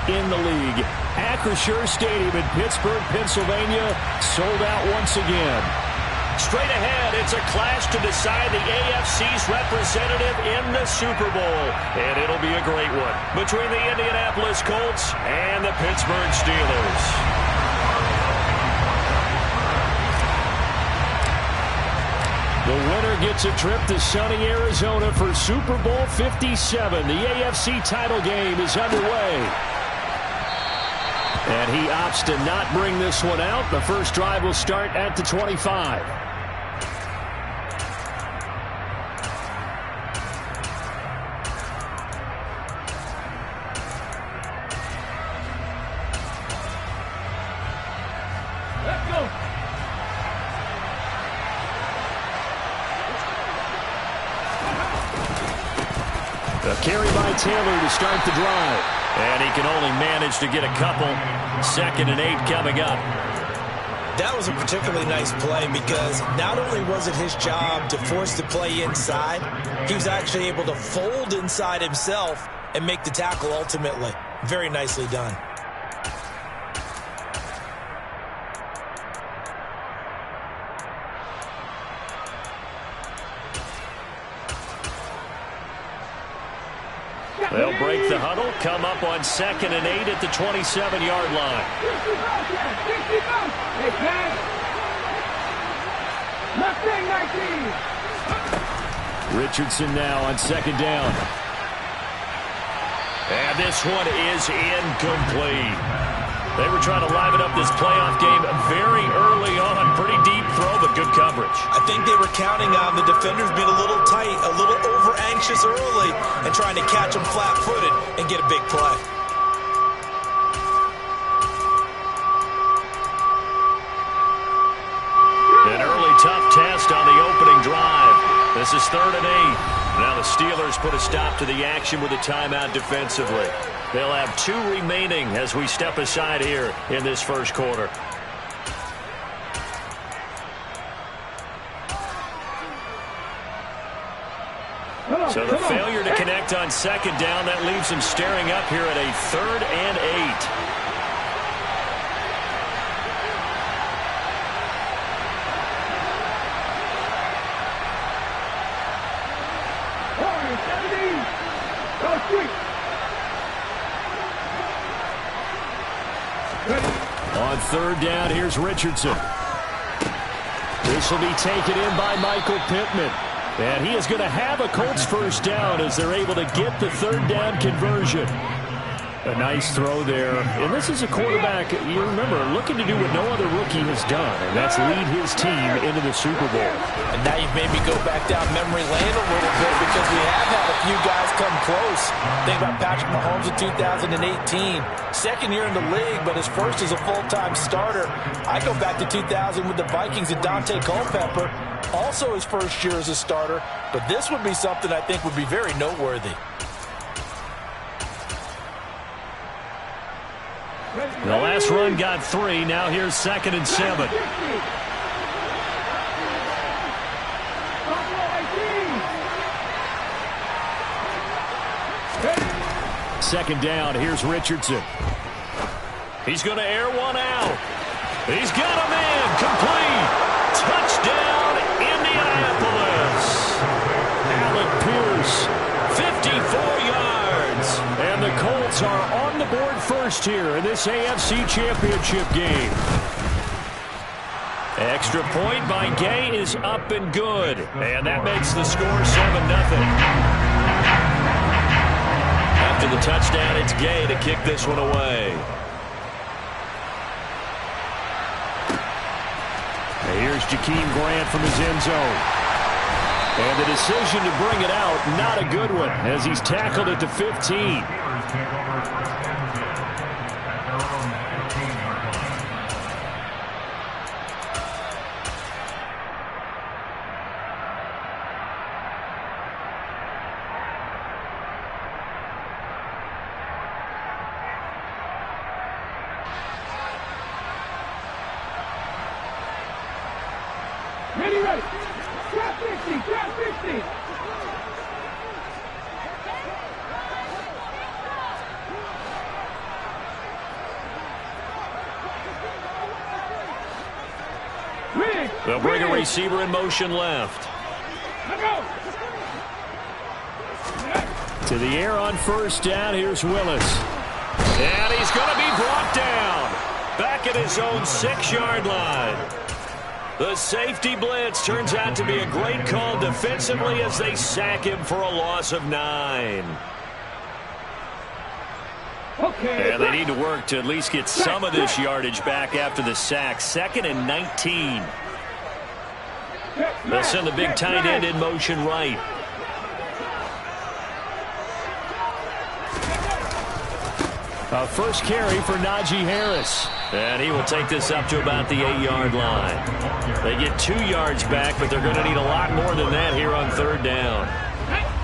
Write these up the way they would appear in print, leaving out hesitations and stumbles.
in the league. Acrisure Stadium in Pittsburgh, Pennsylvania, sold out once again. Straight ahead, it's a clash to decide the AFC's representative in the Super Bowl. And it'll be a great one between the Indianapolis Colts and the Pittsburgh Steelers. The winner gets a trip to sunny Arizona for Super Bowl 57. The AFC title game is underway. And he opts to not bring this one out. The first drive will start at the 25. A carry by Taylor to start the drive. And he can only manage to get a couple. 2nd and 8 coming up. That was a particularly nice play because not only was it his job to force the play inside, he was actually able to fold inside himself and make the tackle ultimately. Very nicely done. They'll break the huddle, come up on 2nd and 8 at the 27-yard line. Richardson now on 2nd down. And this one is incomplete. They were trying to liven up this playoff game very early on. Pretty deep throw, but good coverage. I think they were counting on the defenders being a little tight, a little over-anxious early, and trying to catch them flat-footed and get a big play. An early tough test on the opening drive. This is 3rd and 8. Now the Steelers put a stop to the action with a timeout defensively. They'll have 2 remaining as we step aside here in this first quarter. So the failure to connect on 2nd down, that leaves them staring up here at a 3rd and 8. On 3rd down, here's Richardson. This will be taken in by Michael Pittman. And he is going to have a Colts first down as they're able to get the 3rd down conversion. A nice throw there. And this is a quarterback, you remember, looking to do what no other rookie has done, and that's lead his team into the Super Bowl. And now you've made me go back down memory lane a little bit because we have had a few guys come close. Think about Patrick Mahomes in 2018. 2nd year in the league, but his first as a full-time starter. I go back to 2000 with the Vikings and Dante Culpepper. Also his first year as a starter. But this would be something I think would be very noteworthy. The last run got 3. Now here's 2nd and 7. Second down. Here's Richardson. He's going to air one out. He's got him in. Complete. Touchdown, Indianapolis. Alec Pierce, 54 yards. And the Colts are on the board first here in this AFC Championship game. Extra point by Gay is up and good. And that makes the score 7-0. After the touchdown, it's Gay to kick this one away. Here's Jakeem Grant from his end zone. And the decision to bring it out, not a good one, as he's tackled at the 15. Ready. Trap 50, trap 50. They'll bring a receiver in motion left. To the air on first down. Here's Willis. And he's going to be brought down. Back at his own 6-yard line. The safety blitz turns out to be a great call defensively as they sack him for a loss of 9. And they need to work to at least get some of this yardage back after the sack. 2nd and 19. They'll send the big tight end in motion right. A first carry for Najee Harris. And he will take this up to about the 8-yard line. They get 2 yards back, but they're going to need a lot more than that here on 3rd down.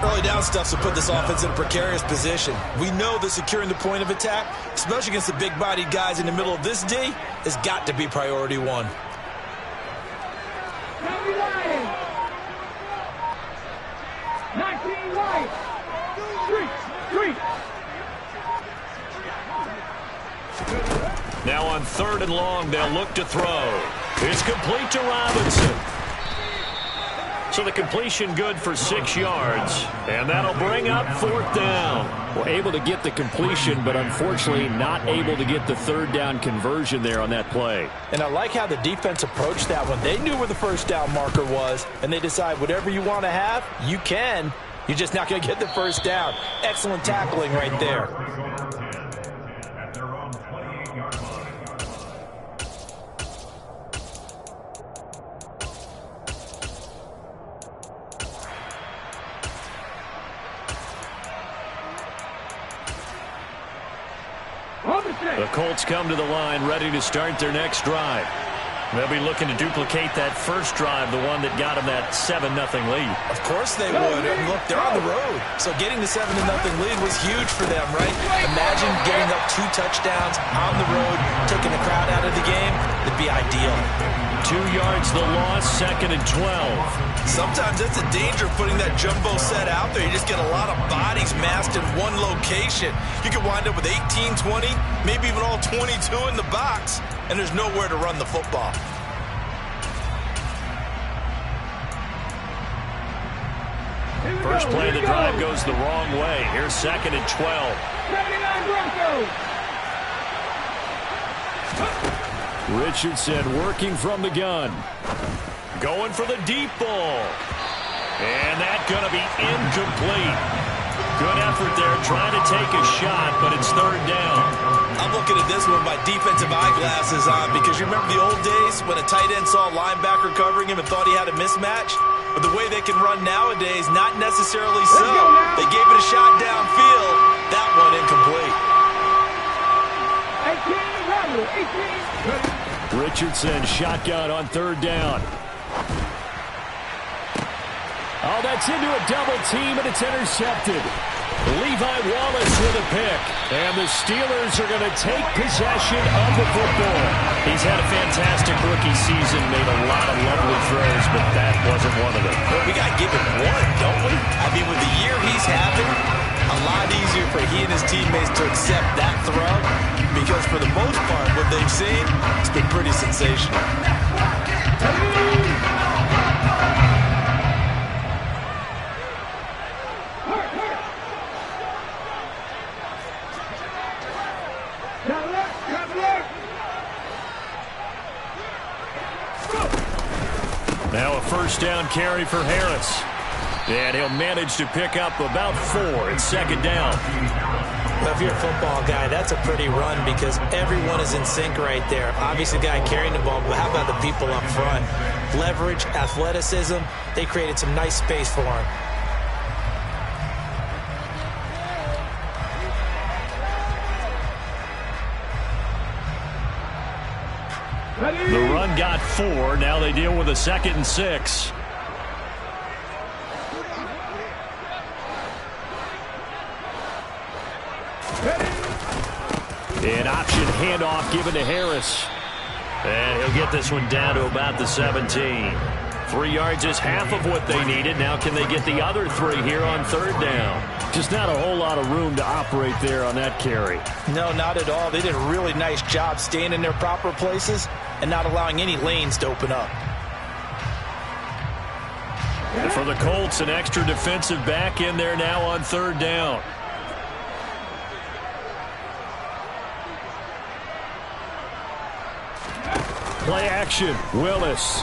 Early down stuff to put this offense in a precarious position. We know that securing the point of attack, especially against the big-bodied guys in the middle of this D, has got to be priority 1. Now on 3rd and long, they'll look to throw. It's complete to Robinson. So the completion good for 6 yards. And that'll bring up 4th down. Well, able to get the completion, but unfortunately not able to get the 3rd down conversion there on that play. And I like how the defense approached that one. They knew where the first down marker was, and they decide whatever you want to have, you can. You're just not going to get the first down. Excellent tackling right there. The Colts come to the line ready to start their next drive. They'll be looking to duplicate that first drive, the one that got them that 7-0 lead. Of course they would. And look, they're on the road. So getting the 7-0 lead was huge for them, right? Imagine getting up 2 touchdowns on the road, taking the crowd out of the game. It'd be ideal. 2 yards the loss, 2nd and 12. Sometimes that's the danger of putting that jumbo set out there. You just get a lot of bodies massed in one location. You could wind up with 18, 20, maybe even all 22 in the box, and there's nowhere to run the football. First play of the drive goes the wrong way. Here's 2nd and 12. 79 Broncos. Richardson working from the gun. Going for the deep ball. And that's going to be incomplete. Good effort there trying to take a shot, but it's 3rd down. I'm looking at this one with my defensive eyeglasses on because you remember the old days when a tight end saw a linebacker covering him and thought he had a mismatch? But the way they can run nowadays, not necessarily so. They gave it a shot downfield. That one incomplete. 18. Richardson shotgun on 3rd down. Oh, that's into a double team, and it's intercepted. Levi Wallace with a pick. And the Steelers are going to take possession of the football. He's had a fantastic rookie season, made a lot of lovely throws, but that wasn't one of them. Well, we got to give him one, don't we? I mean, with the year he's having, a lot easier for he and his teammates to accept that throw because for the most part, what they've seen, it's been pretty sensational. Now a first down carry for Harris. And he'll manage to pick up about 4. It's 2nd down. Well, if you're a football guy, that's a pretty run because everyone is in sync right there. Obviously, the guy carrying the ball, but how about the people up front? Leverage, athleticism, they created some nice space for him. The run got 4. Now they deal with a 2nd and 6. An option handoff given to Harris. And he'll get this one down to about the 17. 3 yards is half of what they needed. Now can they get the other 3 here on 3rd down? Just not a whole lot of room to operate there on that carry. No, not at all. They did a really nice job staying in their proper places and not allowing any lanes to open up. And for the Colts, an extra defensive back in there now on third down. Play action, Willis.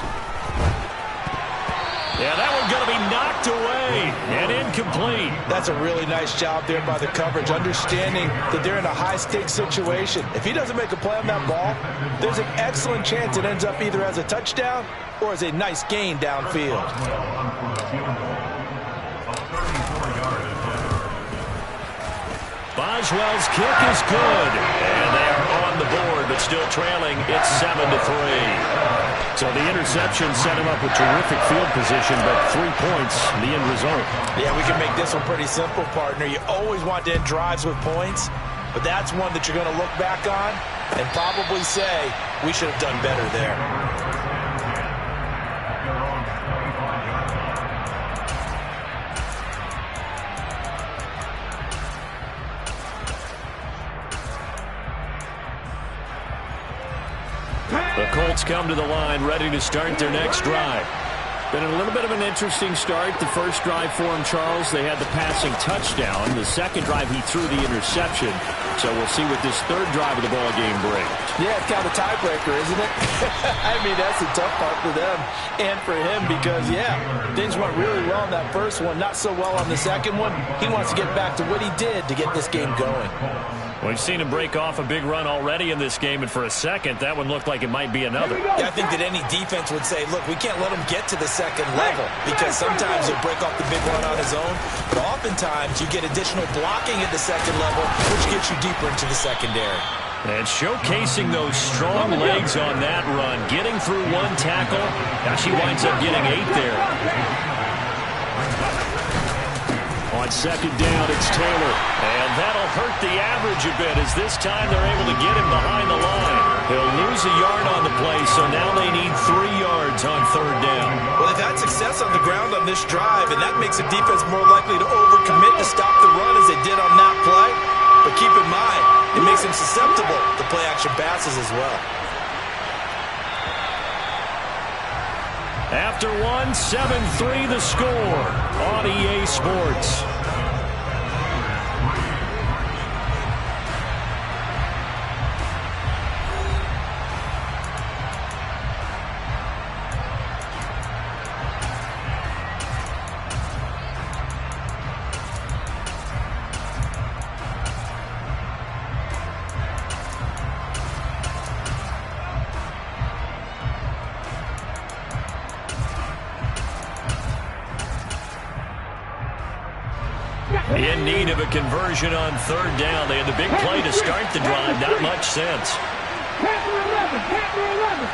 Yeah, that one's going to be knocked away and incomplete. That's a really nice job there by the coverage, understanding that they're in a high-stakes situation. If he doesn't make a play on that ball, there's an excellent chance it ends up either as a touchdown or as a nice gain downfield. Boswell's kick is good, and they are on the board, but still trailing. It's 7-3. So the interception set him up with terrific field position, but 3 points, the end result. Yeah, we can make this one pretty simple, partner. You always want to end drives with points, but that's one that you're going to look back on and probably say, we should have done better there. The Colts come to the line, ready to start their next drive. Been a little bit of an interesting start. The first drive for him, Charles, they had the passing touchdown. The second drive, he threw the interception. So we'll see what this third drive of the ball game brings. Yeah, it's kind of a tiebreaker, isn't it? I mean, that's the tough part for them and for him because, yeah, things went really well in that first one, not so well on the second one. He wants to get back to what he did to get this game going. We've seen him break off a big run already in this game, and for a second, that one looked like it might be another. Yeah, I think that any defense would say, look, we can't let him get to the second level because sometimes he'll break off the big run on his own, but oftentimes you get additional blocking at the second level, which gets you deeper into the secondary. And showcasing those strong legs on that run, getting through one tackle. Now she winds up getting 8 there. On second down, it's Taylor. And that'll hurt the average a bit as this time they're able to get him behind the line. He'll lose a yard on the play, so now they need 3 yards on third down. Well, they've had success on the ground on this drive, and that makes the defense more likely to overcommit to stop the run as they did on that play. But keep in mind, it makes them susceptible to play-action passes as well. After one, 7-3 the score on EA Sports. In need of a conversion on third down. They had the big play to start the drive. Not much sense. Panther 11, Panther 11.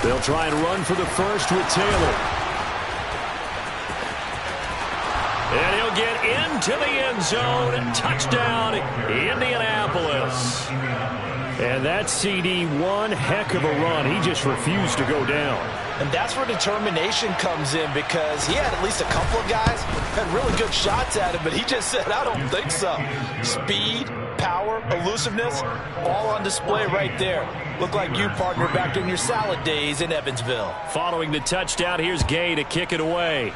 60 They'll try and run for the first with Taylor. And he'll get into the end zone. Touchdown, Indianapolis. And that CD, one heck of a run. He just refused to go down. And that's where determination comes in because he had at least a couple of guys had really good shots at him, but he just said, I don't think so. Speed, power, elusiveness, all on display right there. Look like you, partner, back in your salad days in Evansville. Following the touchdown, here's Gay to kick it away.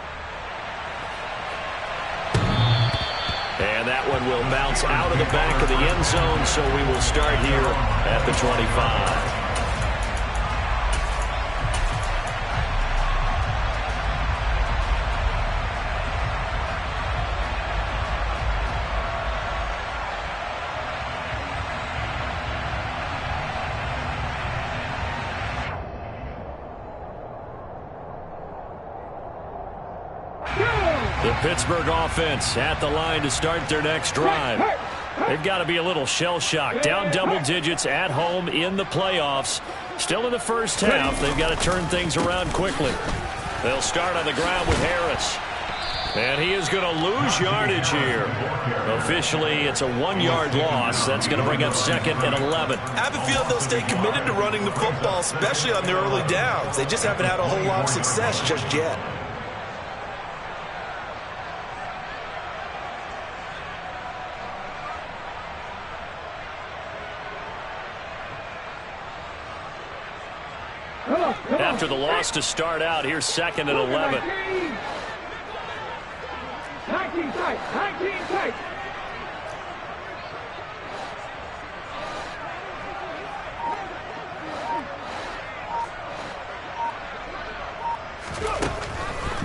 And that one will bounce out of the back of the end zone, so we will start here at the 25. The Pittsburgh offense at the line to start their next drive. They've got to be a little shell-shocked. Down double digits at home in the playoffs. Still in the first half. They've got to turn things around quickly. They'll start on the ground with Harris. And he is going to lose yardage here. Officially, it's a 1-yard loss. That's going to bring up second and 11. I have a feeling they'll stay committed to running the football, especially on their early downs. They just haven't had a whole lot of success just yet. after the loss to start out. Here's 2nd and 11. 19 tight. 19 tight.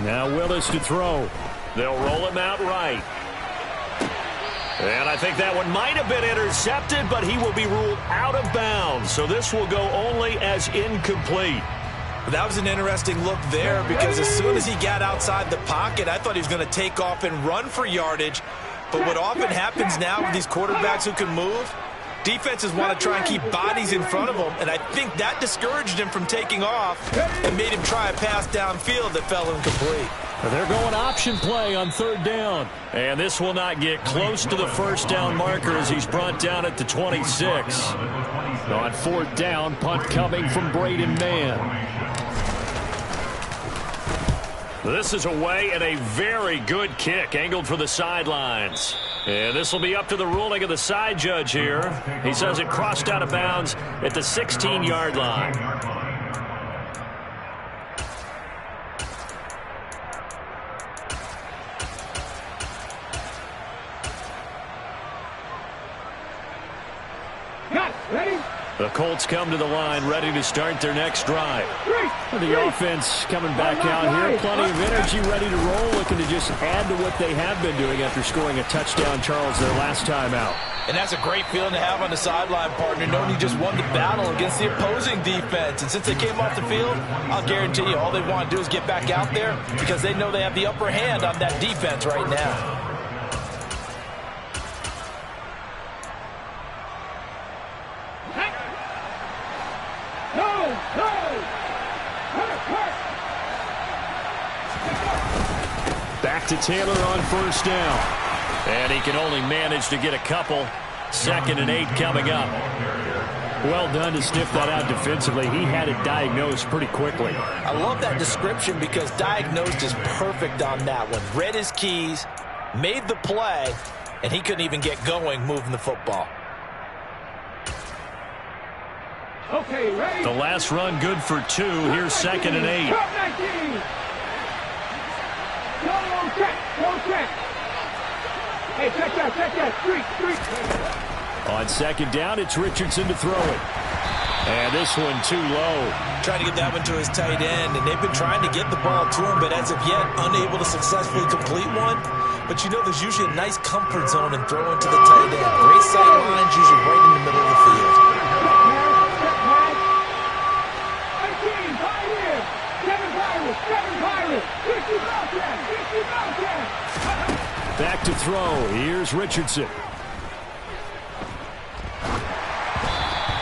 Now Willis to throw. They'll roll him out right. And I think that one might have been intercepted, but he will be ruled out of bounds. So this will go only as incomplete. That was an interesting look there because as soon as he got outside the pocket, I thought he was going to take off and run for yardage. But what often happens now with these quarterbacks who can move, defenses want to try and keep bodies in front of them, and I think that discouraged him from taking off and made him try a pass downfield that fell incomplete. They're going option play on 3rd down. And this will not get close to the first down marker as he's brought down at the 26. On 4th down, punt coming from Braden Mann. This is away and a very good kick angled for the sidelines. And this will be up to the ruling of the side judge here. He says it crossed out of bounds at the 16-yard line. The Colts come to the line, ready to start their next drive. The offense coming back out here. Plenty of energy, ready to roll, looking to just add to what they have been doing after scoring a touchdown, Charles, their last time out. And that's a great feeling to have on the sideline, partner, knowing you just won the battle against the opposing defense. And since they came off the field, I'll guarantee you all they want to do is get back out there because they know they have the upper hand on that defense right now. Back to Taylor on 1st down. And he can only manage to get a couple. 2nd and 8 coming up. Well done to sniff that out defensively. He had it diagnosed pretty quickly. I love that description because diagnosed is perfect on that one. Read his keys, made the play, and he couldn't even get going moving the football. Okay, ready? The last run good for 2. Here's 2nd and 8. Hey, check that. Street. On 2nd down, it's Richardson to throw it. And this one too low. Trying to get that one to his tight end, and they've been trying to get the ball to him, but as of yet, unable to successfully complete one. But you know there's usually a nice comfort zone in throwing to the tight end. Great sight lines, usually right in the middle of the field. Back to throw. Here's Richardson.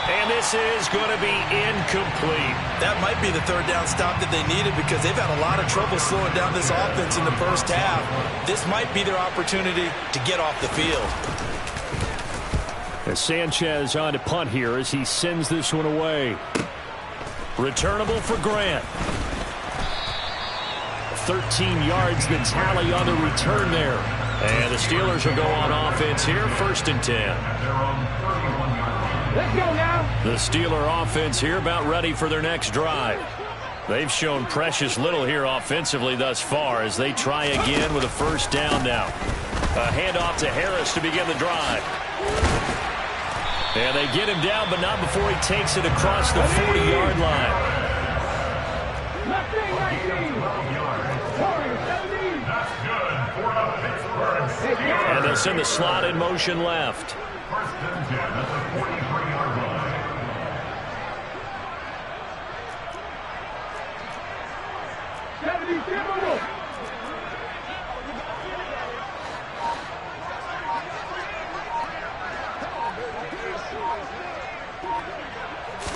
And this is going to be incomplete. That might be the 3rd down stop that they needed because they've had a lot of trouble slowing down this offense in the first half. This might be their opportunity to get off the field. As Sanchez on to punt here as he sends this one away. Returnable for Grant. 13 yards the tally on the return there. And the Steelers will go on offense here, 1st and 10. Let's go now. The Steeler offense here about ready for their next drive. They've shown precious little here offensively thus far as they try again with a 1st down now. A handoff to Harris to begin the drive. And they get him down, but not before he takes it across the 40-yard line. And they'll send the slot in motion left.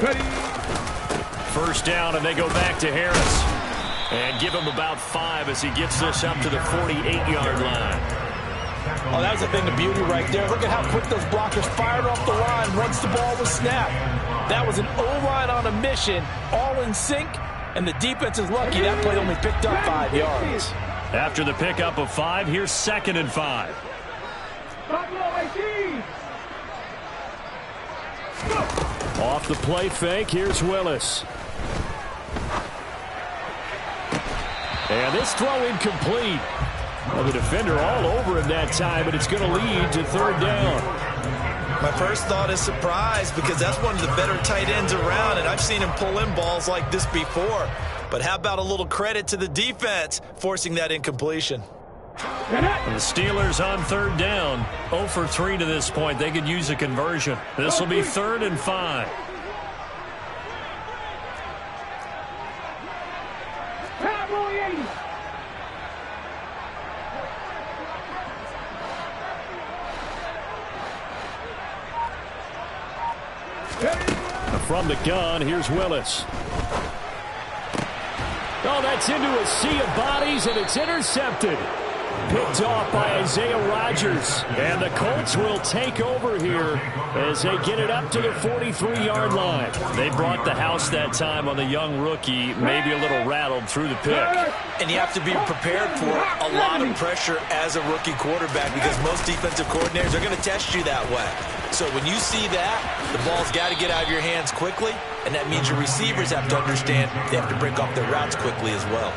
Ready. 1st down, and they go back to Harris. And give him about 5 as he gets this up to the 48-yard line. Oh, that was a thing of beauty right there. Look at how quick those blockers fired off the line once the ball was snapped. That was an O-line on a mission, all in sync, and the defense is lucky that play only picked up 5 yards. After the pickup of 5, here's 2nd and 5. Off the play fake, here's Willis. And this throw incomplete. Well, the defender all over him that time, but it's going to lead to third down. My first thought is surprise because that's one of the better tight ends around, and I've seen him pull in balls like this before. But how about a little credit to the defense forcing that incompletion? And the Steelers on third down. 0 for 3 to this point. They could use a conversion. This will be 3rd and 5. From the gun, here's Willis. Oh, that's into a sea of bodies, and it's intercepted. Picked off by Isaiah Rodgers. And the Colts will take over here as they get it up to the 43-yard line. They brought the house that time on the young rookie, maybe a little rattled through the pick. And you have to be prepared for a lot of pressure as a rookie quarterback because most defensive coordinators are going to test you that way. So when you see that, the ball's got to get out of your hands quickly, and that means your receivers have to understand they have to break off their routes quickly as well.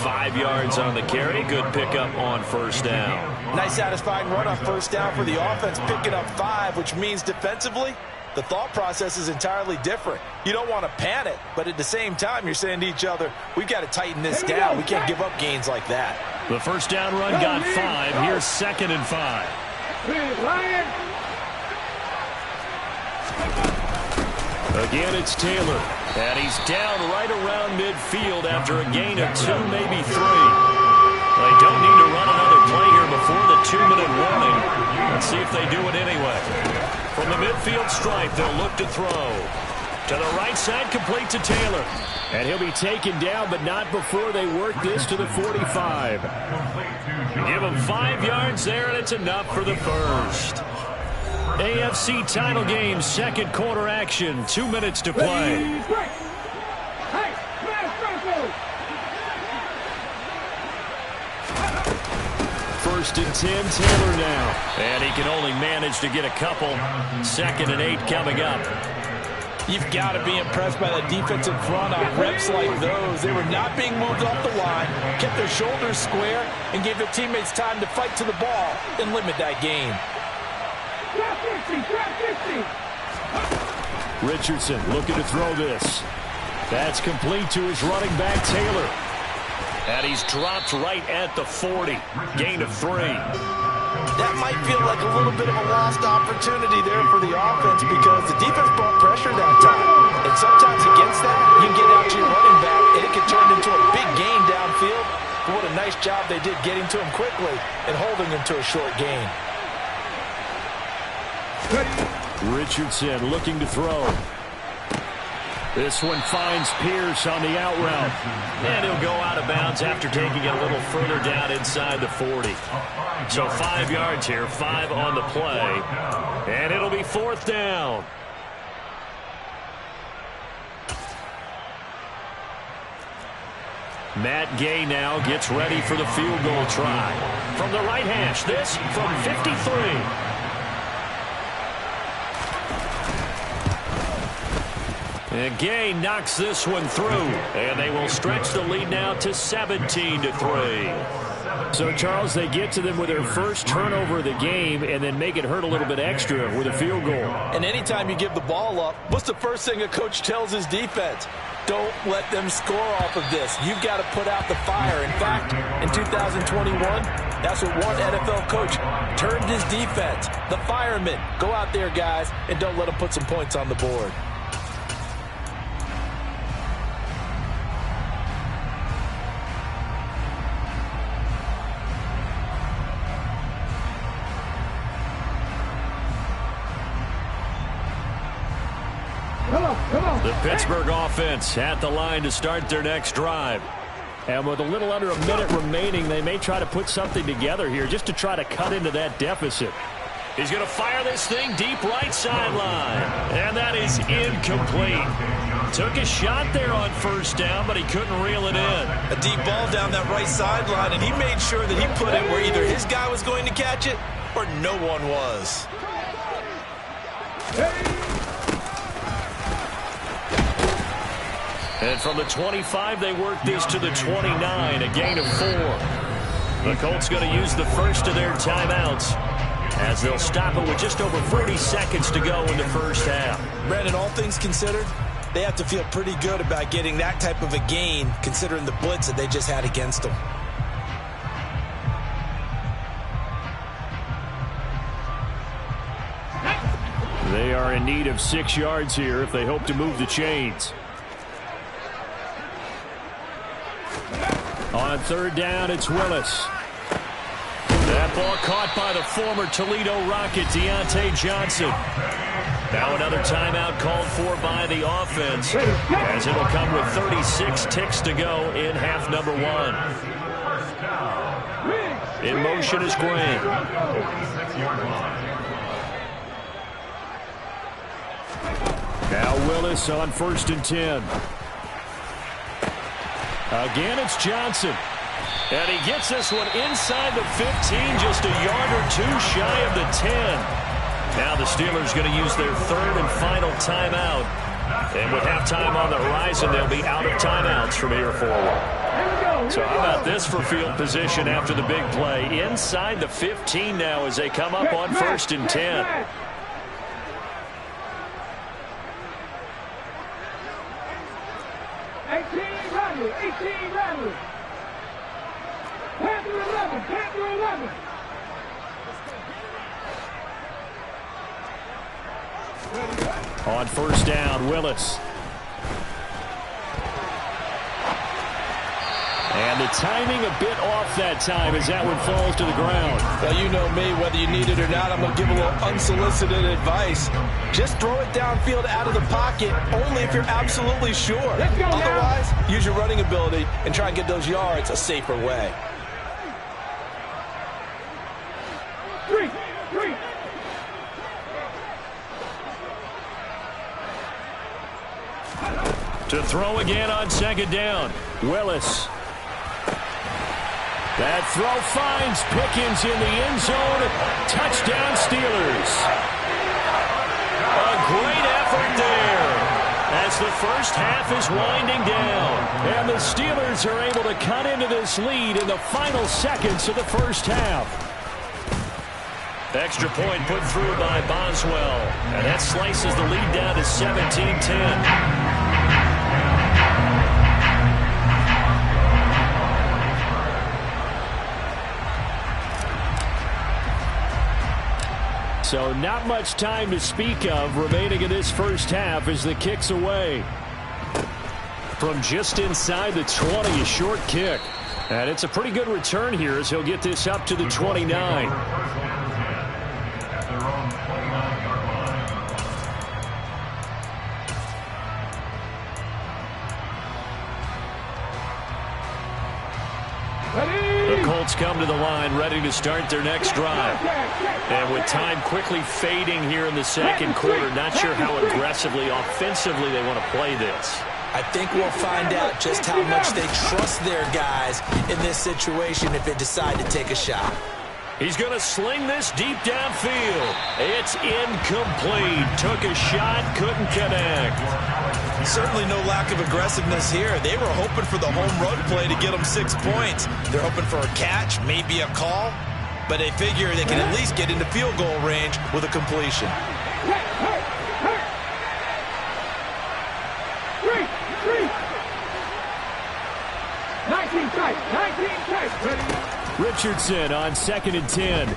5 yards on the carry. Good pickup on first down. Nice satisfying run on first down for the offense, picking up 5, which means defensively, the thought process is entirely different. You don't want to panic, but at the same time, you're saying to each other, we've got to tighten this down. We can't give up gains like that. The first down run got 5. Here's 2nd and 5. Again, it's Taylor. And he's down right around midfield after a gain of 2, maybe 3. They don't need to run another play here before the 2-minute warning. Let's see if they do it anyway. From the midfield stripe, they'll look to throw. To the right side, complete to Taylor. And he'll be taken down, but not before they work this to the 45. Give him 5 yards there, and it's enough for the first. AFC title game, second quarter action. 2 minutes to play. First and 10, Taylor now. And he can only manage to get a couple. 2nd and 8 coming up. You've got to be impressed by the defensive front on reps like those. They were not being moved off the line, kept their shoulders square, and gave their teammates time to fight to the ball and limit that gain. Richardson looking to throw this. That's complete to his running back, Taylor. And he's dropped right at the 40. Gain of 3. That might feel like a little bit of a lost opportunity there for the offense because the defense brought pressure that time. And sometimes against that, you get out to your running back, and it can turn into a big gain downfield. But what a nice job they did getting to him quickly and holding him to a short gain. Richardson looking to throw. This one finds Pierce on the out route. And he'll go out of bounds after taking it a little further down inside the 40. So 5 yards here, 5 on the play. And it'll be 4th down. Matt Gay now gets ready for the field goal try. From the right hash, this from 53. And Gay knocks this one through. And they will stretch the lead now to 17-3. So, Charles, they get to them with their first turnover of the game and then make it hurt a little bit extra with a field goal. And anytime you give the ball up, what's the first thing a coach tells his defense? Don't let them score off of this. You've got to put out the fire. In fact, in 2021, that's what one NFL coach turned his defense. The firemen. Go out there, guys, and don't let them put some points on the board. The Pittsburgh offense at the line to start their next drive. And with a little under a minute remaining, they may try to put something together here just to try to cut into that deficit. He's going to fire this thing deep right sideline. And that is incomplete. Took a shot there on first down, but he couldn't reel it in. A deep ball down that right sideline, and he made sure that he put it where either his guy was going to catch it or no one was. And from the 25, they work this to the 29, a gain of 4. The Colts going to use the first of their timeouts as they'll stop it with just over 40 seconds to go in the first half. Brandon, all things considered, they have to feel pretty good about getting that type of a gain considering the blitz that they just had against them. They are in need of 6 yards here if they hope to move the chains. On third down, it's Willis. That ball caught by the former Toledo Rocket, Deontay Johnson. Now another timeout called for by the offense, as it'll come with 36 ticks to go in half number 1. In motion is Graham. Now Willis on 1st and 10. Again, it's Johnson. And he gets this one inside the 15, just a yard or 2 shy of the 10. Now the Steelers going to use their 3rd and final timeout. And with halftime on the horizon, they'll be out of timeouts from here forward. So how about this for field position after the big play? Inside the 15 now as they come up on 1st and 10. On 1st down, Willis. And the timing a bit off that time as that one falls to the ground. Well, you know me, whether you need it or not, I'm going to give a little unsolicited advice. Just throw it downfield out of the pocket, only if you're absolutely sure. Otherwise, use your running ability and try and get those yards a safer way. To throw again on 2nd down, Willis. That throw finds Pickens in the end zone. Touchdown, Steelers. A great effort there as the first half is winding down. And the Steelers are able to cut into this lead in the final seconds of the first half. Extra point put through by Boswell. And that slices the lead down to 17-10. So not much time to speak of remaining in this first half as the kick's away. From just inside the 20, a short kick. And it's a pretty good return here as he'll get this up to the 29. The Colts come to the line ready to start their next drive. And with time quickly fading here in the second quarter, not sure how aggressively, offensively they want to play this. I think we'll find out just how much they trust their guys in this situation if they decide to take a shot. He's going to sling this deep downfield. It's incomplete. Took a shot, couldn't connect. Certainly no lack of aggressiveness here. They were hoping for the home run play to get them 6 points. They're hoping for a catch, maybe a call, but they figure they can at least get into field goal range with a completion. Richardson on 2nd and 10.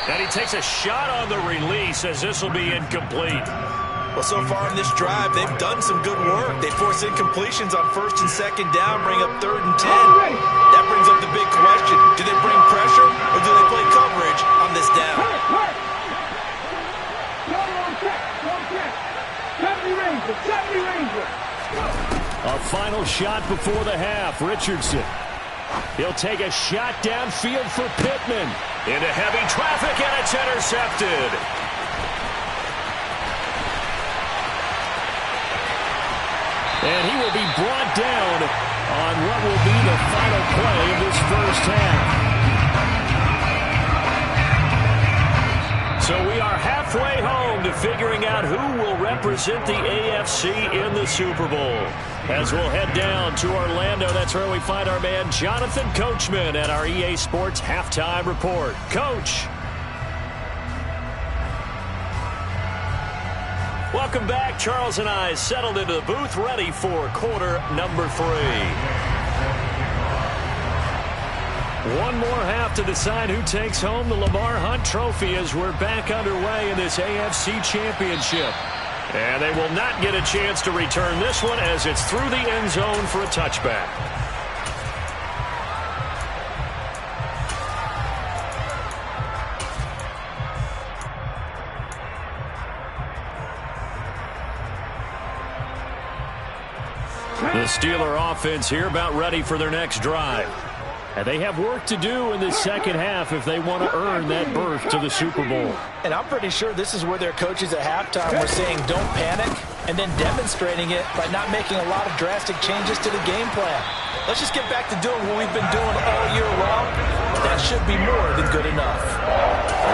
And he takes a shot on the release as this will be incomplete. Well, so far in this drive, they've done some good work. They force incompletions on 1st and 2nd down, bring up 3rd and 10. That brings up the big question. Do they bring pressure or do they play coverage on this down? A final shot before the half. Richardson. He'll take a shot downfield for Pittman. Into heavy traffic, and it's intercepted. And he will be brought down on what will be the final play of this first half. So we are halfway home to figuring out who will represent the AFC in the Super Bowl. As we'll head down to Orlando, that's where we find our man Jonathan Coachman at our EA Sports Halftime Report. Coach. Welcome back. Charles and I settled into the booth, ready for quarter number 3. One more half to decide who takes home the Lamar Hunt Trophy as we're back underway in this AFC Championship. And they will not get a chance to return this one as it's through the end zone for a touchback. The Steeler offense here about ready for their next drive. And they have work to do in the second half if they want to earn that berth to the Super Bowl. And I'm pretty sure this is where their coaches at halftime were saying don't panic, and then demonstrating it by not making a lot of drastic changes to the game plan. Let's just get back to doing what we've been doing all year long. That should be more than good enough.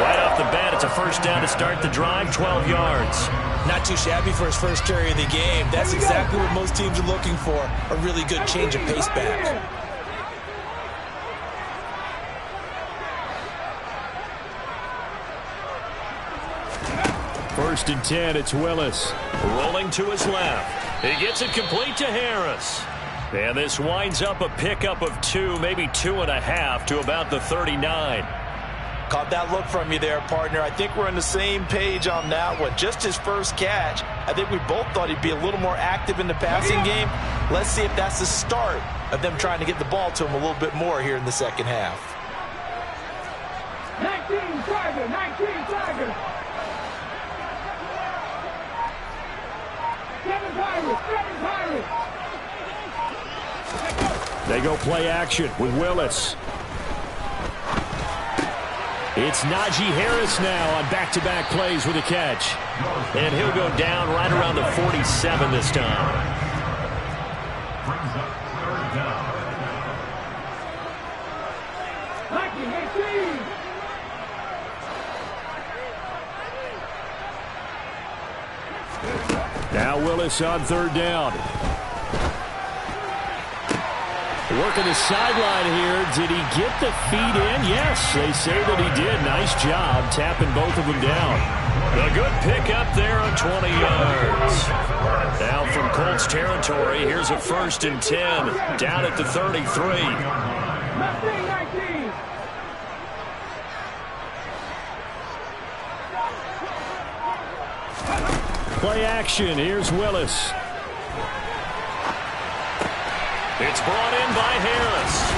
Right off the bat, it's a first down to start the drive, 12 yards. Not too shabby for his first carry of the game. That's exactly what most teams are looking for, a really good change of pace back. First and 10, it's Willis. Rolling to his left. He gets it complete to Harris. And this winds up a pickup of 2, maybe 2.5 to about the 39. Caught that look from you there, partner. I think we're on the same page on that one. Just his first catch. I think we both thought he'd be a little more active in the passing game. Let's see if that's the start of them trying to get the ball to him a little bit more here in the second half. 19 Tiger, 19 Tiger. 7 Pirates, 7 Pirates. They go play action with Willis. It's Najee Harris now on back-to-back plays with a catch. And he'll go down right around the 47 this time. Brings up third down. 1918. Now Willis on third down. Working the sideline here. Did he get the feet in? Yes, they say that he did. Nice job tapping both of them down. A good pickup there on 20 yards. Now from Colts territory, here's a first and 10 down at the 33. 19. Play action. Here's Willis. It's brought in by Harris.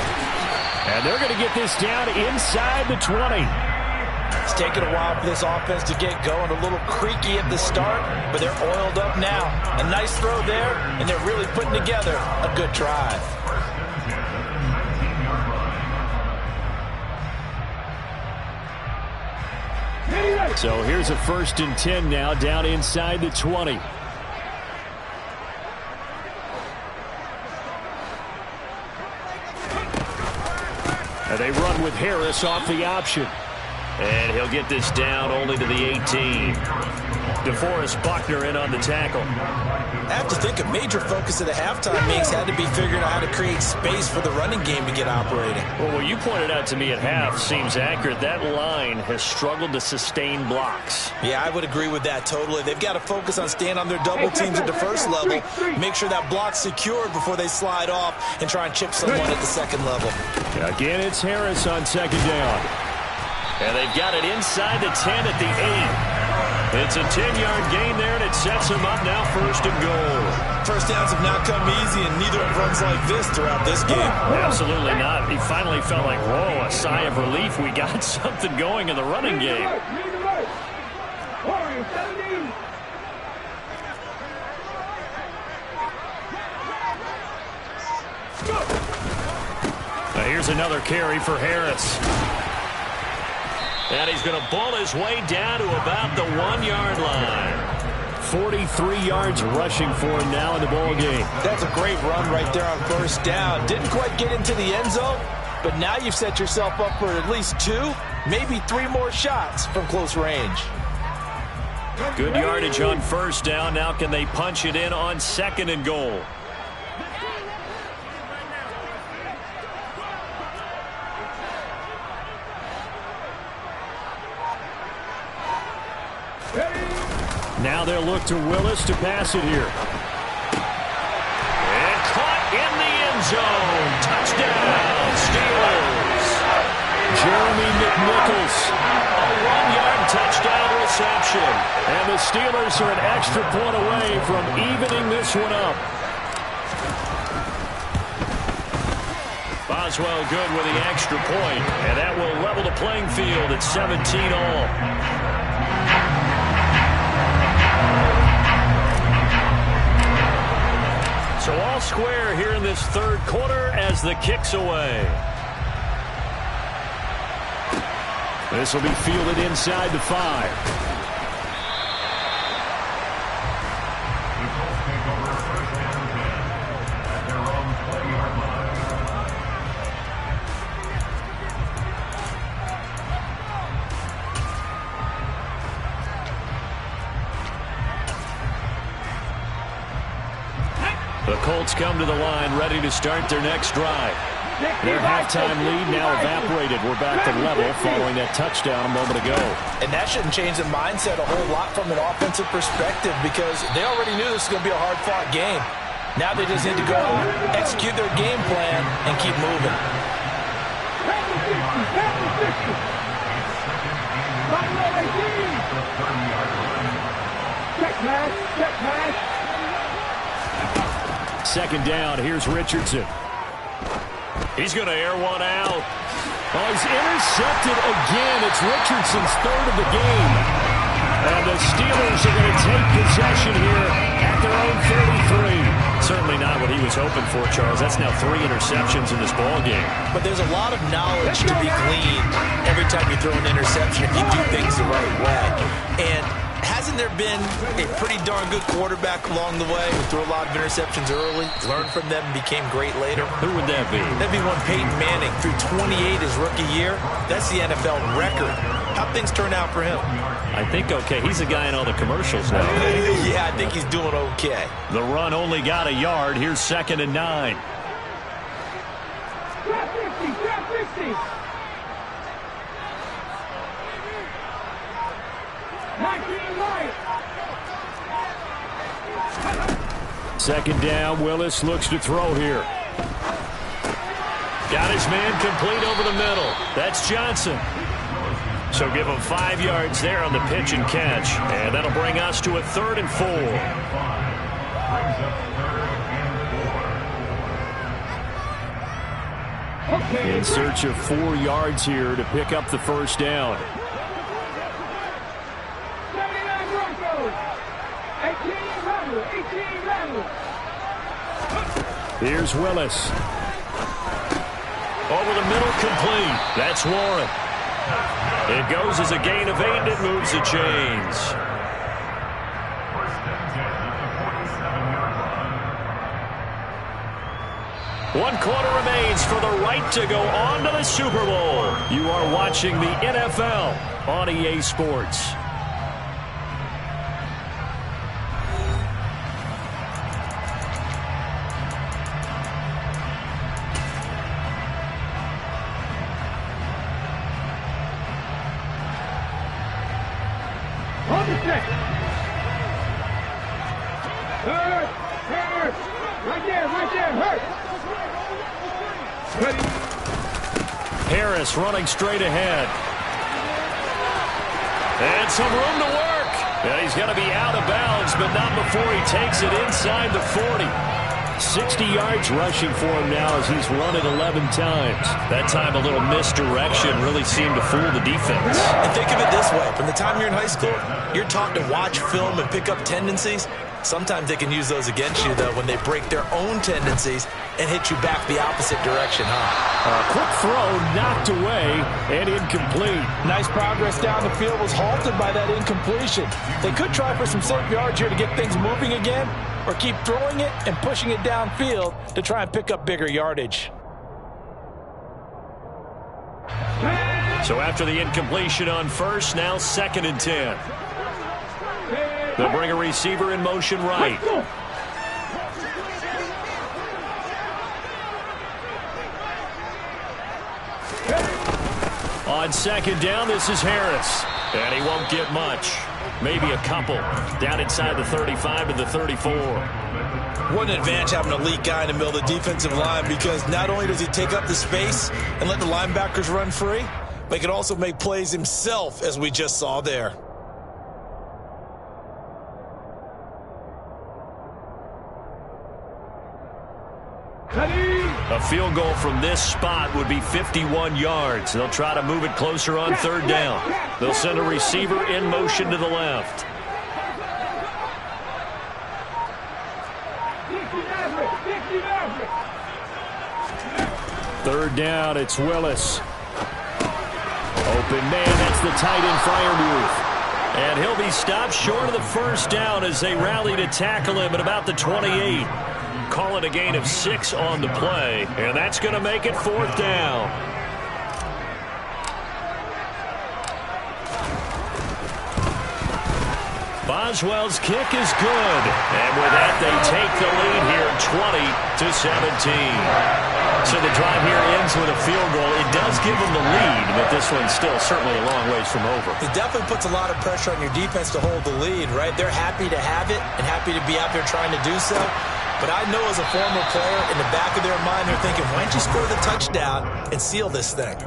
And they're going to get this down inside the 20. It's taken a while for this offense to get going. A little creaky at the start, but they're oiled up now. A nice throw there, and they're really putting together a good drive. So here's a first and 10 now down inside the 20. And they run with Harris off the option. And he'll get this down only to the 18. DeForest Buckner in on the tackle. I have to think a major focus of the halftime meetings had to be figuring out how to create space for the running game to get operating. Well, what you pointed out to me at half seems accurate. That line has struggled to sustain blocks. Yeah, I would agree with that totally. They've got to focus on staying on their double teams at the first level, make sure that block's secured before they slide off and try and chip someone at the second level. Again, it's Harris on second down. And they've got it inside the 10 at the 8. It's a 10-yard gain there, and it sets them up now first and goal. First downs have not come easy, and neither have runs like this throughout this game. Absolutely not. He finally felt like, whoa, a sigh of relief. We got something going in the running game. Now here's another carry for Harris. And he's going to ball his way down to about the 1-yard line. 43 yards rushing for him now in the ball game. That's a great run right there on first down. Didn't quite get into the end zone, but now you've set yourself up for at least 2, maybe 3 more shots from close range. Good yardage on first down. Now can they punch it in on second and goal? Now they'll look to Willis to pass it here. And caught in the end zone. Touchdown, Steelers. Jeremy McNichols, a 1-yard touchdown reception. And the Steelers are an extra point away from evening this one up. Boswell good with the extra point, and that will level the playing field at 17 all. So all square here in this third quarter as the kick's away. This will be fielded inside the 5. The Colts come to the line ready to start their next drive. Their halftime lead now evaporated. We're back to level following that touchdown a moment ago. And that shouldn't change the mindset a whole lot from an offensive perspective because they already knew this was going to be a hard-fought game. Now they just need to go execute their game plan and keep moving. Check pass. Second down, here's Richardson. He's going to air one out. Oh, he's intercepted again. It's Richardson's third of the game. And the Steelers are going to take possession here at their own 33. Certainly not what he was hoping for, Charles. That's now 3 interceptions in this ball game. But there's a lot of knowledge to be gleaned every time you throw an interception if you do things the right way. And hasn't there been a pretty darn good quarterback along the way who threw a lot of interceptions early, learned from them, and became great later? Who would that be? That'd be one Peyton Manning threw 28 his rookie year. That's the NFL record. How'd things turn out for him? I think okay. He's a guy in all the commercials now. Yeah, I think he's doing okay. The run only got a yard. Here's 2nd and 9. Trap 50. 19 right. Second down, Willis looks to throw here. Got his man complete over the middle. That's Johnson. So give him 5 yards there on the pitch and catch. And that'll bring us to a 3rd and 4. In search of 4 yards here to pick up the first down. 79 Broncos. 18 Rebels. Here's Willis. Over the middle, complete. That's Warren. It goes as a gain of 8, and it moves the chains. One quarter remains for the right to go on to the Super Bowl. You are watching the NFL on EA Sports. On the set. Hurt. Right there. Hurt. Ready. Harris running straight ahead. And some room to work. And he's going to be out of bounds, but not before he takes it inside the 40. 60 yards rushing for him now as he's run it 11 times. That time a little misdirection really seemed to fool the defense. And think of it this way. From the time you're in high school, you're taught to watch film and pick up tendencies. Sometimes they can use those against you, though, when they break their own tendencies and hit you back the opposite direction, huh? Quick throw knocked away and incomplete. Nice progress down the field was halted by that incompletion. They could try for some safe yards here to get things moving again, or keep throwing it and pushing it downfield to try and pick up bigger yardage. So after the incompletion on first, now 2nd and 10. They'll bring a receiver in motion right. On second down, this is Harris. And he won't get much. Maybe a couple. Down inside the 35 to the 34. What an advantage having an elite guy in the middle of the defensive line, because not only does he take up the space and let the linebackers run free, but he can also make plays himself, as we just saw there. A field goal from this spot would be 51 yards. They'll try to move it closer on third down. They'll send a receiver in motion to the left. Third down, it's Willis. Open man, that's the tight end Freiermuth. And he'll be stopped short of the first down as they rally to tackle him at about the 28. Call it a gain of 6 on the play, and that's going to make it fourth down. Boswell's kick is good, and with that they take the lead here 20-17. So the drive here ends with a field goal. It does give them the lead, but this one's still certainly a long ways from over. It definitely puts a lot of pressure on your defense to hold the lead, right? They're happy to have it and happy to be out there trying to do so. But I know as a former player, in the back of their mind, they're thinking, why don't you score the touchdown and seal this thing?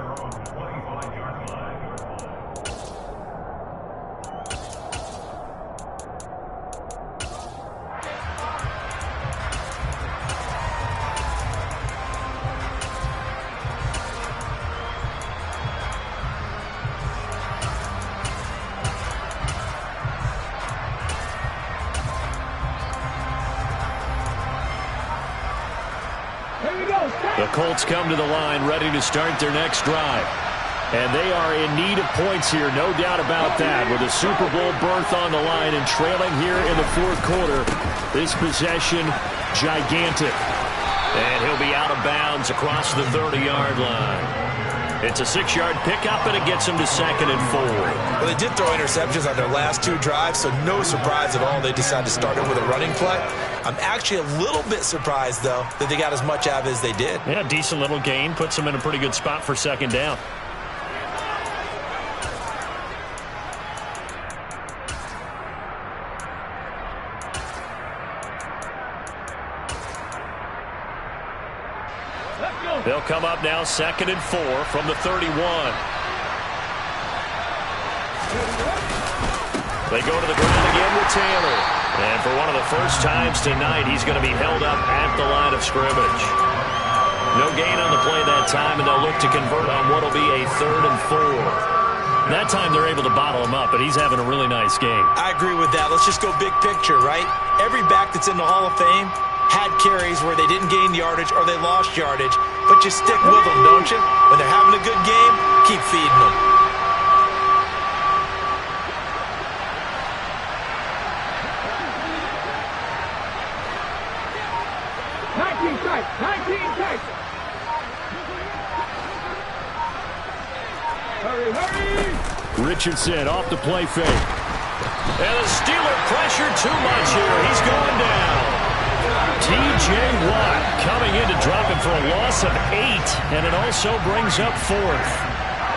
The Colts come to the line ready to start their next drive. And they are in need of points here, no doubt about that. With a Super Bowl berth on the line and trailing here in the fourth quarter, this possession gigantic. And he'll be out of bounds across the 30-yard line. It's a 6-yard pickup, and it gets him to 2nd and 4. Well, they did throw interceptions on their last 2 drives, so no surprise at all they decided to start it with a running play. I'm actually a little bit surprised, though, that they got as much out of it as they did. Yeah, decent little gain. Puts them in a pretty good spot for 2nd down. They'll come up now 2nd and 4 from the 31. They go to the ground again with Taylor. And for one of the first times tonight, he's going to be held up at the line of scrimmage. No gain on the play that time, and they'll look to convert on what will be a 3rd and 4. That time they're able to bottle him up, but he's having a really nice game. I agree with that. Let's just go big picture, right? Every back that's in the Hall of Fame had carries where they didn't gain yardage or they lost yardage, but you stick with them, don't you? When they're having a good game, keep feeding them. Hurry! Richardson off the play fake. And the Steeler pressure too much here. He's going down. T.J. Watt coming in to drop him for a loss of 8, and it also brings up 4th.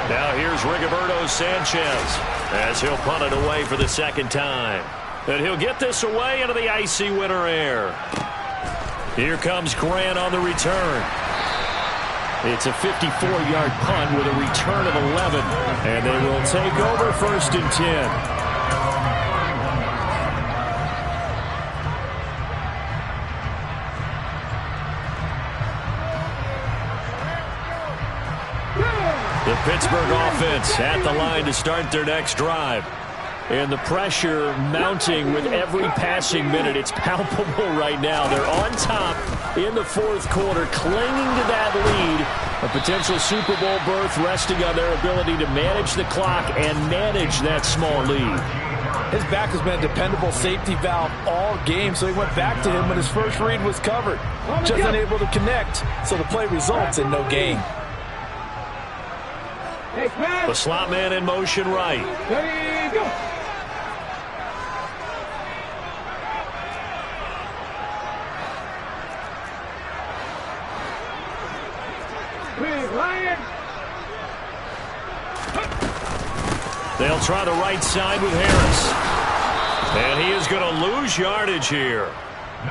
Now here's Rigoberto Sanchez as he'll punt it away for the 2nd time. And he'll get this away into the icy winter air. Here comes Grant on the return. It's a 54-yard punt with a return of 11, and they will take over 1st and 10. The Pittsburgh offense at the line to start their next drive. And the pressure mounting with every passing minute. It's palpable right now. They're on top in the fourth quarter, clinging to that lead. A potential Super Bowl berth resting on their ability to manage the clock and manage that small lead. His back has been a dependable safety valve all game, so he went back to him when his first read was covered. Just unable to connect, so the play results in no gain. The slot man in motion right. They'll try the right side with Harris. And he is going to lose yardage here.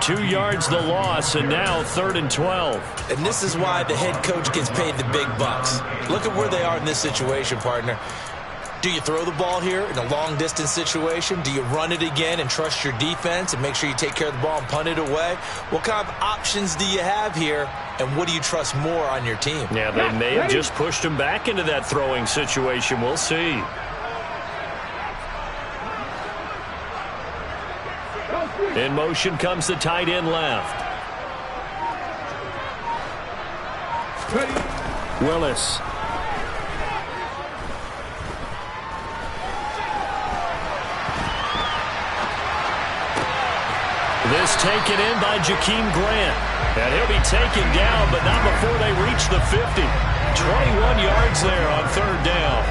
2 yards the loss, and now 3rd and 12. And this is why the head coach gets paid the big bucks. Look at where they are in this situation, partner. Do you throw the ball here in a long-distance situation? Do you run it again and trust your defense and make sure you take care of the ball and punt it away? What kind of options do you have here, and what do you trust more on your team? Yeah, they may have just pushed him back into that throwing situation. We'll see. In motion comes the tight end left. Willis. This taken in by Jakeem Grant. And he'll be taken down, but not before they reach the 50. 21 yards there on 3rd down.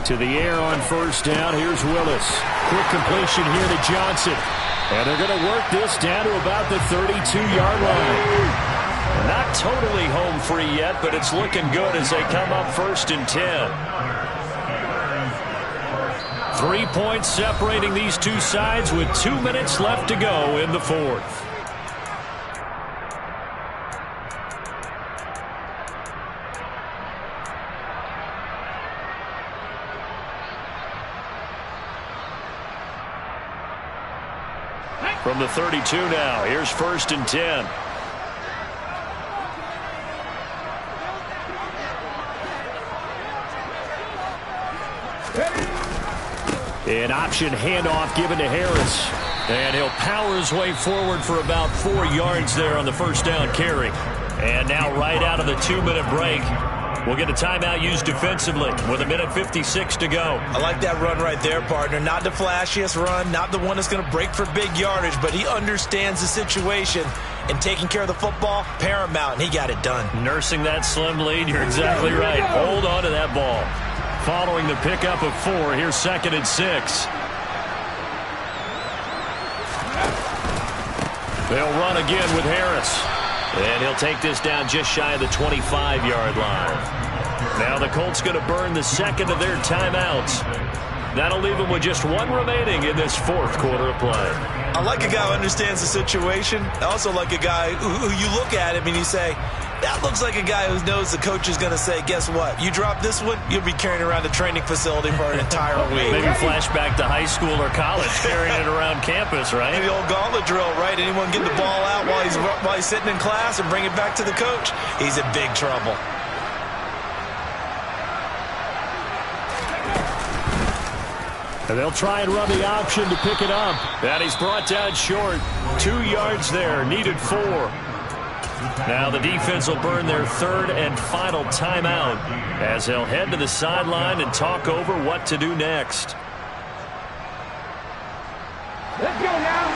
To the air on 1st down. Here's Willis. Quick completion here to Johnson. And they're going to work this down to about the 32-yard line. Not totally home free yet, but it's looking good as they come up 1st and 10. 3 points separating these two sides with 2 minutes left to go in the 4th. From the 32 now, here's 1st and 10. An option handoff given to Harris. And he'll power his way forward for about 4 yards there on the 1st down carry. And now right out of the 2-minute break, we'll get a timeout used defensively with 1:56 to go. I like that run right there, partner. Not the flashiest run, not the one that's going to break for big yardage, but he understands the situation, and taking care of the football, paramount, and he got it done. Nursing that slim lead, you're exactly right. Hold on to that ball. Following the pickup of 4, here's 2nd and 6. They'll run again with Harris. And he'll take this down just shy of the 25-yard line. Now the Colts going to burn the 2nd of their timeouts. That'll leave them with just 1 remaining in this 4th quarter of play. I like a guy who understands the situation. I also like a guy who you look at him and you say, that looks like a guy who knows the coach is going to say, guess what? You drop this one, you'll be carrying around a training facility for an entire week. Maybe flashback to high school or college, carrying it around campus, right? The old gauntlet drill, right? Anyone get the ball out while he's sitting in class and bring it back to the coach? He's in big trouble. And they'll try and run the option to pick it up. And he's brought down short. 2 yards there, needed 4. Now the defense will burn their 3rd and final timeout as they'll head to the sideline and talk over what to do next. Let's go now.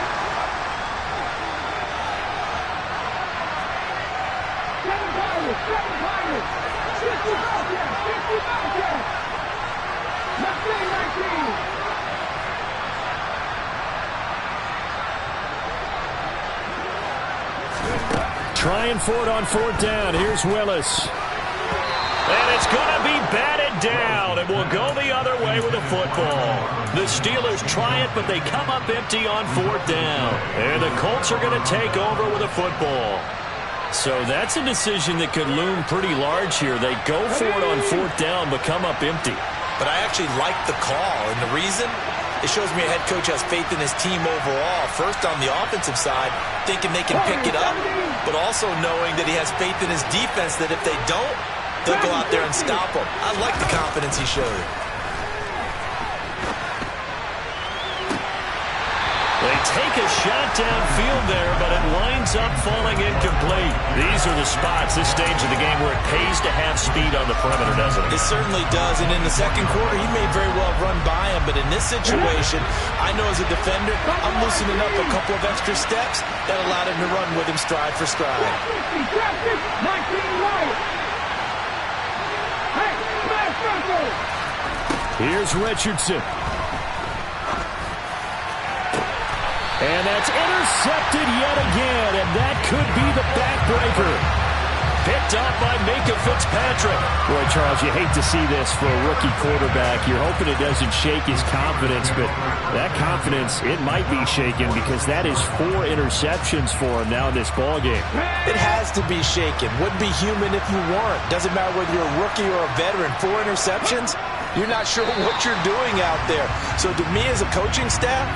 7 pounders, 7 pounders. 50 Bobcats, 50 Bobcats. 19. Trying for it on 4th down. Here's Willis. And it's going to be batted down, and will go the other way with the football. The Steelers try it, but they come up empty on 4th down. And the Colts are going to take over with a football. So that's a decision that could loom pretty large here. They go for it on 4th down, but come up empty. But I actually like the call, and the reason? It shows me a head coach has faith in his team overall. First on the offensive side, thinking they can pick it up, but also knowing that he has faith in his defense that if they don't, they'll go out there and stop them. I like the confidence he showed. They take a shot downfield there, but it winds up falling incomplete. These are the spots, this stage of the game, where it pays to have speed on the perimeter, doesn't it? It certainly does, and in the second quarter, he may very well run by him, but in this situation, I know as a defender, I'm loosening up a couple of extra steps that allowed him to run with him stride for stride. 19 right. Hey, smash Bronco. Here's Richardson. And that's intercepted yet again, and that could be the backbreaker. Picked up by Minka Fitzpatrick. Boy, Charles, you hate to see this for a rookie quarterback. You're hoping it doesn't shake his confidence, but that confidence, it might be shaken because that is 4 interceptions for him now in this ballgame. It has to be shaken. Wouldn't be human if you weren't. Doesn't matter whether you're a rookie or a veteran. 4 interceptions, you're not sure what you're doing out there. So to me as a coaching staff,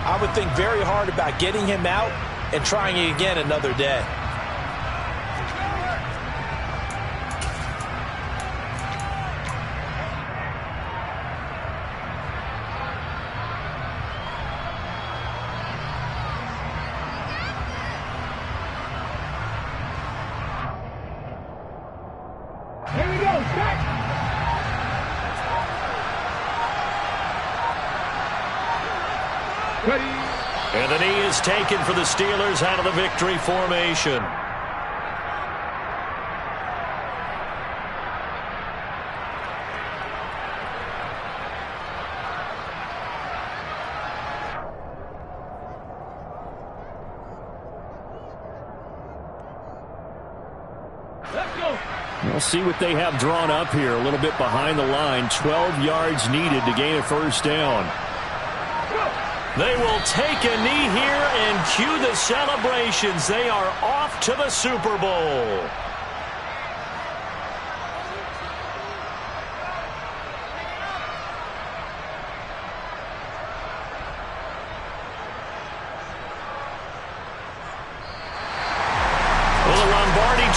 I would think very hard about getting him out and trying it again another day. Here we go, set. Ready. And the knee is taken for the Steelers out of the victory formation. Let's go. We'll see what they have drawn up here. A little bit behind the line. 12 yards needed to gain a first down. They will take a knee here and cue the celebrations. They are off to the Super Bowl.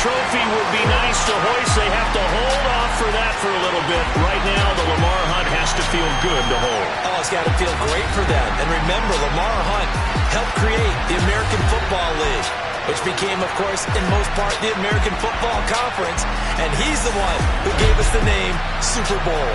Trophy would be nice to hoist. They have to hold off for that for a little bit. Right now, the Lamar Hunt has to feel good to hold. Oh, it's got to feel great for them. And remember, Lamar Hunt helped create the American Football League, which became, of course, in most part, the American Football Conference. And he's the one who gave us the name Super Bowl.